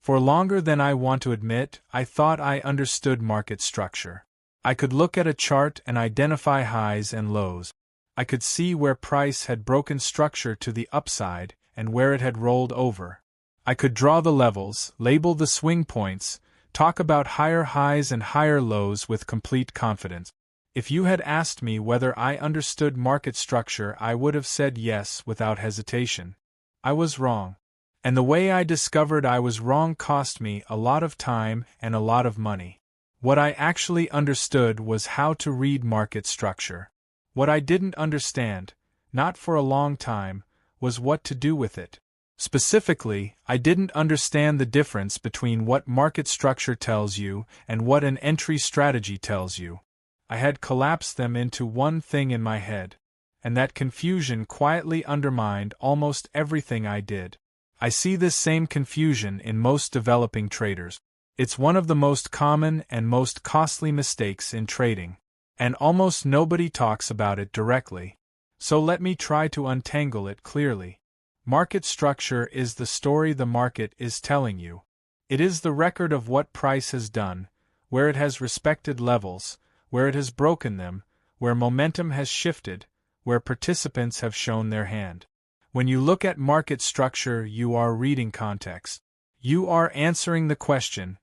For longer than I want to admit, I thought I understood market structure. I could look at a chart and identify highs and lows. I could see where price had broken structure to the upside and where it had rolled over. I could draw the levels, label the swing points, talk about higher highs and higher lows with complete confidence. If you had asked me whether I understood market structure, I would have said yes without hesitation. I was wrong. And the way I discovered I was wrong cost me a lot of time and a lot of money. What I actually understood was how to read market structure. What I didn't understand, not for a long time, was what to do with it. Specifically, I didn't understand the difference between what market structure tells you and what an entry strategy tells you. I had collapsed them into one thing in my head, and that confusion quietly undermined almost everything I did. I see this same confusion in most developing traders. It's one of the most common and most costly mistakes in trading, and almost nobody talks about it directly. So let me try to untangle it clearly. Market structure is the story the market is telling you. It is the record of what price has done, where it has respected levels, where it has broken them, where momentum has shifted, where participants have shown their hand. When you look at market structure, you are reading context. You are answering the question,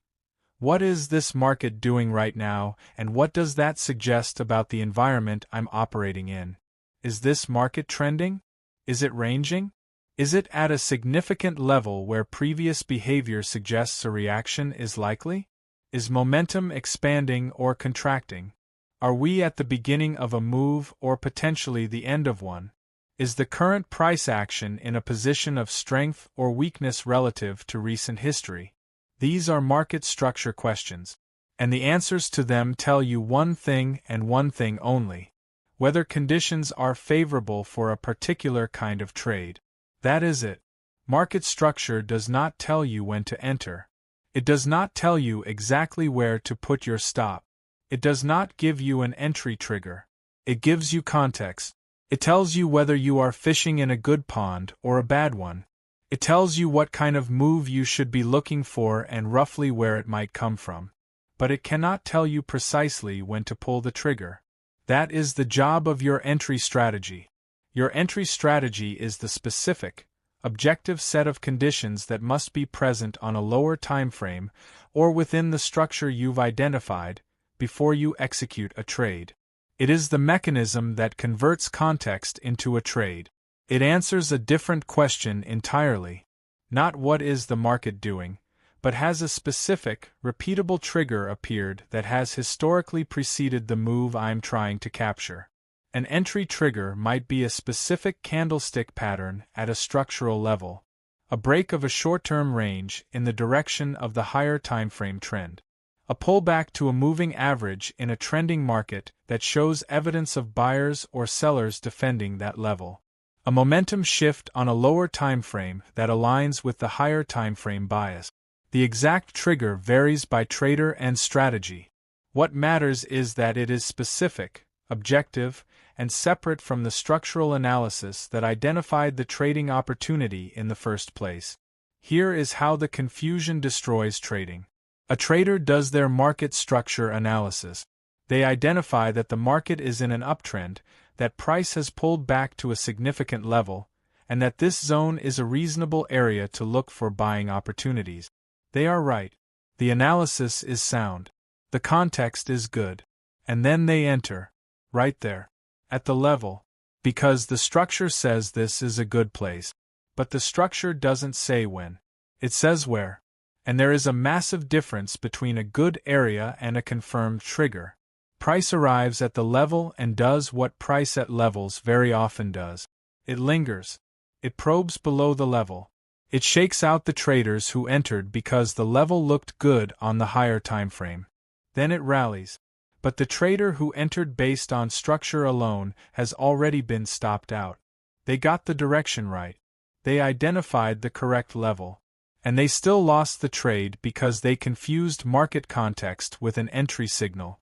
what is this market doing right now, and what does that suggest about the environment I'm operating in? Is this market trending? Is it ranging? Is it at a significant level where previous behavior suggests a reaction is likely? Is momentum expanding or contracting? Are we at the beginning of a move or potentially the end of one? Is the current price action in a position of strength or weakness relative to recent history? These are market structure questions, and the answers to them tell you one thing and one thing only: whether conditions are favorable for a particular kind of trade. That is it. Market structure does not tell you when to enter. It does not tell you exactly where to put your stop. It does not give you an entry trigger. It gives you context. It tells you whether you are fishing in a good pond or a bad one. It tells you what kind of move you should be looking for and roughly where it might come from. But it cannot tell you precisely when to pull the trigger. That is the job of your entry strategy. Your entry strategy is the specific, objective set of conditions that must be present on a lower time frame or within the structure you've identified before you execute a trade. It is the mechanism that converts context into a trade. It answers a different question entirely. Not what is the market doing, but has a specific, repeatable trigger appeared that has historically preceded the move I'm trying to capture. An entry trigger might be a specific candlestick pattern at a structural level, a break of a short-term range in the direction of the higher timeframe trend, a pullback to a moving average in a trending market that shows evidence of buyers or sellers defending that level, a momentum shift on a lower timeframe that aligns with the higher timeframe bias. The exact trigger varies by trader and strategy. What matters is that it is specific, objective, and separate from the structural analysis that identified the trading opportunity in the first place. Here is how the confusion destroys trading. A trader does their market structure analysis. They identify that the market is in an uptrend, that price has pulled back to a significant level, and that this zone is a reasonable area to look for buying opportunities. They are right. The analysis is sound. The context is good. And then they enter, right there, at the level, because the structure says this is a good place. But the structure doesn't say when. It says where. And there is a massive difference between a good area and a confirmed trigger. Price arrives at the level and does what price at levels very often does. It lingers. It probes below the level. It shakes out the traders who entered because the level looked good on the higher time frame. Then it rallies. But the trader who entered based on structure alone has already been stopped out. They got the direction right. They identified the correct level. And they still lost the trade because they confused market context with an entry signal.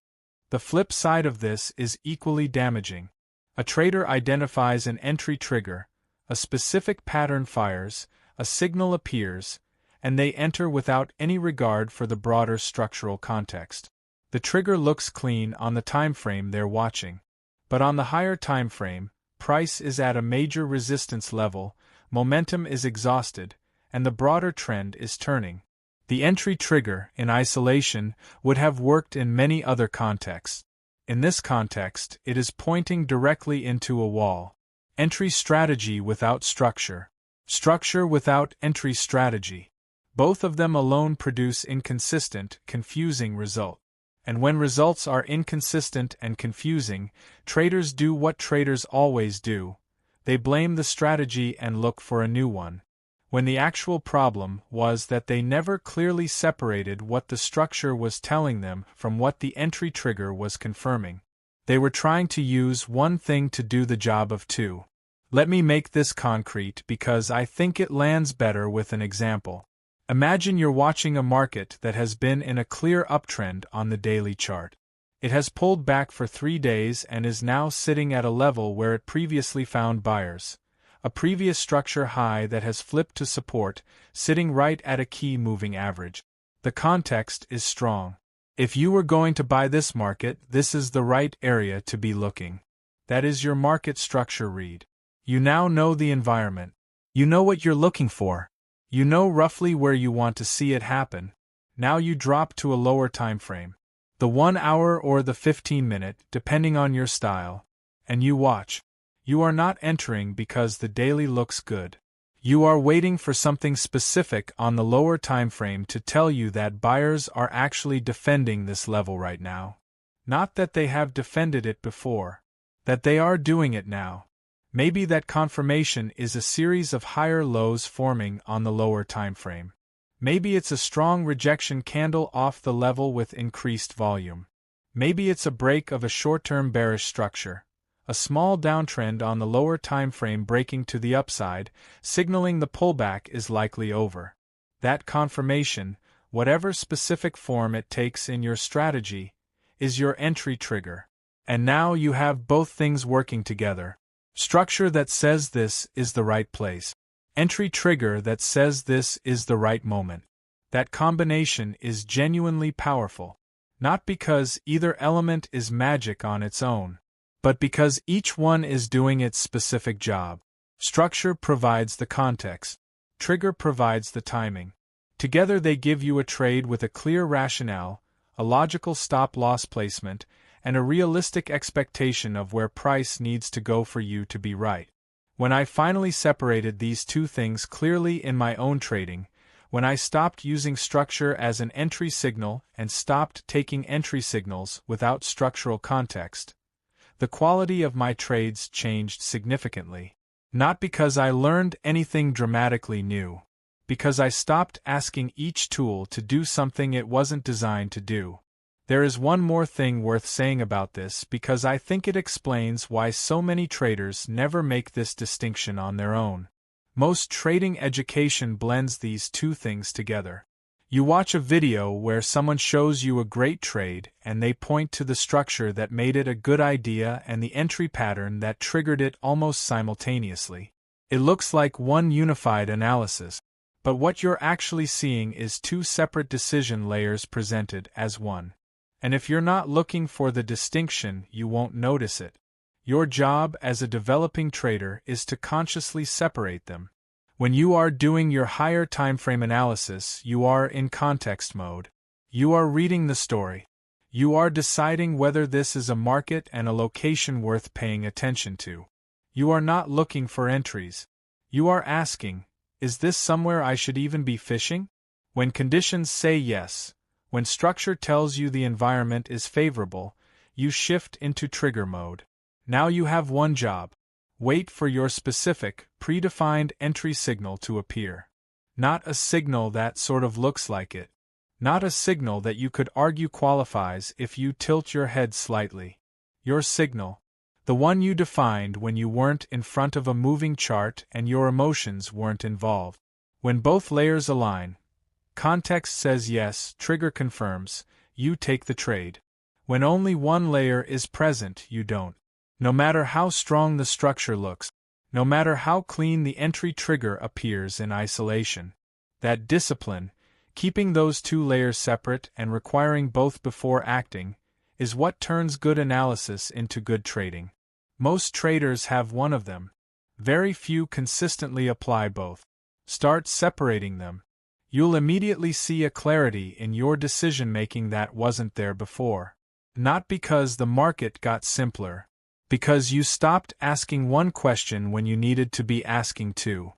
The flip side of this is equally damaging. A trader identifies an entry trigger, a specific pattern fires, a signal appears, and they enter without any regard for the broader structural context. The trigger looks clean on the time frame they're watching. But on the higher time frame, price is at a major resistance level, momentum is exhausted, and the broader trend is turning. The entry trigger, in isolation, would have worked in many other contexts. In this context, it is pointing directly into a wall. Entry strategy without structure. Structure without entry strategy. Both of them alone produce inconsistent, confusing results. And when results are inconsistent and confusing, traders do what traders always do. They blame the strategy and look for a new one. When the actual problem was that they never clearly separated what the structure was telling them from what the entry trigger was confirming. They were trying to use one thing to do the job of two. Let me make this concrete because I think it lands better with an example. Imagine you're watching a market that has been in a clear uptrend on the daily chart. It has pulled back for 3 days and is now sitting at a level where it previously found buyers. A previous structure high that has flipped to support, sitting right at a key moving average. The context is strong. If you were going to buy this market, this is the right area to be looking. That is your market structure read. You now know the environment. You know what you're looking for. You know roughly where you want to see it happen. Now you drop to a lower time frame. The 1 hour or the 15-minute, depending on your style. And you watch. You are not entering because the daily looks good. You are waiting for something specific on the lower time frame to tell you that buyers are actually defending this level right now. Not that they have defended it before. That they are doing it now. Maybe that confirmation is a series of higher lows forming on the lower time frame. Maybe it's a strong rejection candle off the level with increased volume. Maybe it's a break of a short-term bearish structure. A small downtrend on the lower time frame breaking to the upside, signaling the pullback is likely over. That confirmation, whatever specific form it takes in your strategy, is your entry trigger. And now you have both things working together. Structure that says this is the right place. Entry trigger that says this is the right moment. That combination is genuinely powerful. Not because either element is magic on its own, but because each one is doing its specific job. Structure provides the context. Trigger provides the timing. Together they give you a trade with a clear rationale, a logical stop-loss placement, and a realistic expectation of where price needs to go for you to be right. When I finally separated these two things clearly in my own trading, when I stopped using structure as an entry signal and stopped taking entry signals without structural context, the quality of my trades changed significantly. Not because I learned anything dramatically new. Because I stopped asking each tool to do something it wasn't designed to do. There is one more thing worth saying about this because I think it explains why so many traders never make this distinction on their own. Most trading education blends these two things together. You watch a video where someone shows you a great trade and they point to the structure that made it a good idea and the entry pattern that triggered it almost simultaneously. It looks like one unified analysis, but what you're actually seeing is two separate decision layers presented as one. And if you're not looking for the distinction, you won't notice it. Your job as a developing trader is to consciously separate them. When you are doing your higher timeframe analysis, you are in context mode. You are reading the story. You are deciding whether this is a market and a location worth paying attention to. You are not looking for entries. You are asking, is this somewhere I should even be fishing? When conditions say yes, when structure tells you the environment is favorable, you shift into trigger mode. Now you have one job. Wait for your specific, predefined entry signal to appear. Not a signal that sort of looks like it. Not a signal that you could argue qualifies if you tilt your head slightly. Your signal. The one you defined when you weren't in front of a moving chart and your emotions weren't involved. When both layers align, context says yes, trigger confirms, you take the trade. When only one layer is present, you don't. No matter how strong the structure looks, no matter how clean the entry trigger appears in isolation. That discipline, keeping those two layers separate and requiring both before acting, is what turns good analysis into good trading. Most traders have one of them. Very few consistently apply both. Start separating them. You'll immediately see a clarity in your decision-making that wasn't there before. Not because the market got simpler, because you stopped asking one question when you needed to be asking two.